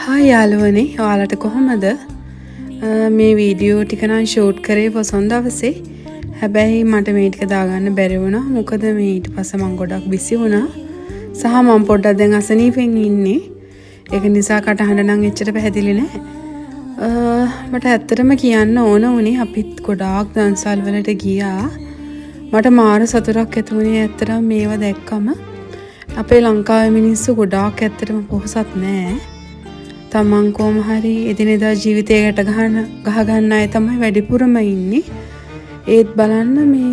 හා යාළුවනේ ඔයාලට කොහොමද මේ වීඩියෝ ටික නම් ෂූට් කරේ පොසොන් දවසේ. හැබැයි මට මේ ටික දාගන්න බැරි වුණා. මොකද මේ ඊට පස්සේ මම ගොඩක් බිසි වුණා. සහ මම පොඩ්ඩක් දැන් අසනීපෙන් ඉන්නේ. ඒක නිසා කටහඬ නම් එච්චර පැහැදිලි නෑ. මට ඇත්තටම කියන්න ඕන වුණේ අපිත් ගොඩාක් දන්සල් වලට ගියා. මට මාර සතුටක් ඇති වුණේ ඇත්තටම මේව දැක්කම. අපේ ලංකාවේ මිනිස්සු ගොඩාක් ඇත්තටම පොහොසත් නෑ. තමන් කොහොම හරි එදිනෙදා ජීවිතයකට ගහ ගන්න අය තමයි වැඩිපුරම ඉන්නේ. ඒත් බලන්න මේ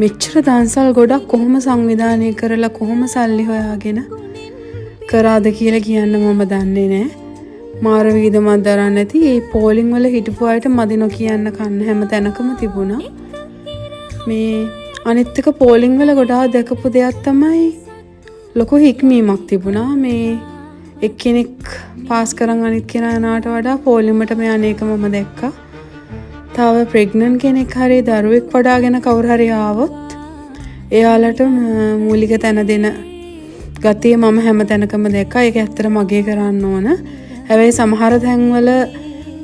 මෙච්චර දන්සල් ගොඩක් කොහොම සංවිධානය කරලා කොහොම සල්ලි හොයාගෙන කරාද කියලා කියන්න මම දන්නේ නෑ. මාර වීදමක් දරන්නේ නැති මේ පෝලිං වල හිටපු අයට මදි නොකියන්න කන්න හැම තැනකම තිබුණා. මේ අනිත් එක පෝලිං වල ගොඩාක් දැකපු දෙයක් තමයි ලොකු හික්මීමක් තිබුණා. මේ එක්කෙනෙක් පාස් කරන් අනිත් කෙනා යනවට වඩා පෝලිමට මේ අනේක මම දැක්කා. තව ප්‍රෙග්නන්ට් කෙනෙක් හරි දරුවෙක් වඩාගෙන කවුරු හරි ආවොත් එයාලට මූලික තැන දෙන ගතිය මම හැම තැනකම දැක්කා. ඒක ඇත්තට මගේ කරන්න ඕන. හැබැයි සමහර තැන්වල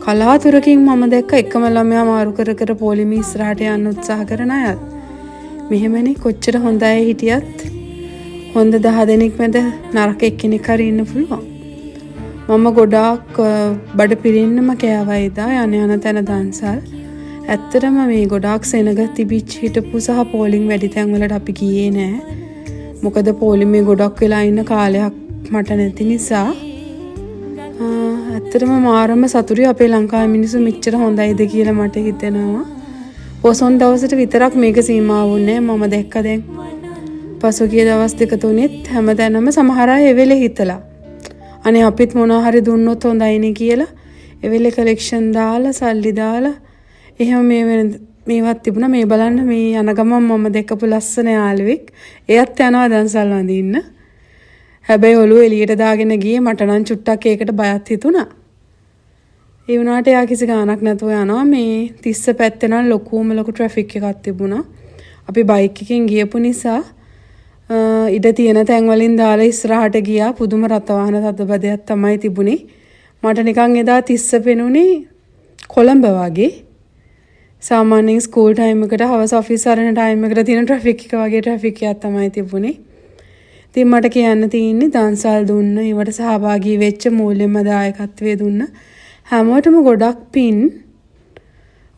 කලාතුරකින් මම දැක්ක එකම ළමයා මාරු කර කර පොලිමේ ඉස්සරහට යන්න උත්සාහ කරන අයත්. මෙහෙමනේ කොච්චර හොඳ අය හිටියත් හොඳ 10 දෙනෙක් මැද නරක එක්කෙනෙක් හරි ඉන්න පුළුවන්. මම ගොඩාක් බඩ පිරින්නම කෑවා එදා යන යන තැන දන්සල්. ඇත්තටම මේ ගොඩාක් සෙනග තිබිච්ච හිටපු සහ පෝලිං වැඩි තැන් වලට අපි ගියේ නෑ. මොකද පෝලිමේ ගොඩක් වෙලා ඉන්න කාලයක් මට නැති නිසා. ඇත්තටම මාරම සතුටුයි අපේ ලංකාවේ මිනිස්සු මෙච්චර හොඳයිද කියලා මට හිතෙනවා. පොසොන් දවසට විතරක් මේක සීමා වුණේ මම දැක්ක දැන්. පසුගිය දවස් දෙක තුනෙත් හැමතැනම සමහර අය එවෙලේ හිතලා. අනේ අපිත් මොනවා හරි දුන්නොත් හොඳයිනේ කියලා එවෙලේ කලෙක්ෂන් දාලා සල්ලි දාලා එහෙම මේවත් තිබුණා. මේ බලන්න මේ යන ගමන් මම දැකපු ලස්සන යාළුවෙක්. එයත් යනවා දන්සල් වඳින්න. හැබැයි ඔළුව එළියට දාගෙන ගියේ මට නම් චුට්ටක් ඒකට බයත් හිතුණා. ඒ වුණාට එයා කිසි ගාණක් නැතුව යනවා. මේ තිස්ස පැත්තේ නම් ලොකුම ලොකු ට්‍රැෆික් එකක් තිබුණා. අපි බයික් එකෙන් ගියපු නිසා ඉඩ තියෙන තැන් වලින් දාලා ඉස්සරහට ගියා. පුදුම රථවාහන තදබදයක් තමයි තිබුණේ. මට නිකන් එදා තිස්ස පෙනුනේ කොළඹ වගේ. සාමාන්‍යයෙන් ස්කූල් ටයිම් එකට හවස ඔෆිස් ආරණ ටයිම් එකට තියෙන ට්‍රැෆික් එක වගේ ට්‍රැෆික් එකක් තමයි තිබුණේ. ඉතින් මට කියන්න තියෙන්නේ දන්සල් දුන්න, ඒවට සහභාගී වෙච්ච මූල්‍යම දායකත්වයේ දුන්න හැමෝටම ගොඩක් පින්.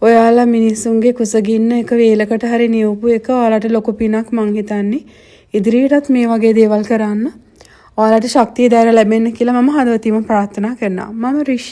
ඔයාලා මිනිස්සුන්ගේ කුසගින්න එක වේලකට හරි නියුපු එක ඔයාලට ලොකු පිනක් මං හිතන්නේ. ඉදිරියටත් මේ වගේ දේවල් කරන්න ඔයාලට ශක්තිය ධෛර්ය ලැබෙන්න කියලා මම හදවතින්ම ප්‍රාර්ථනා කරනවා. මම රිෂ්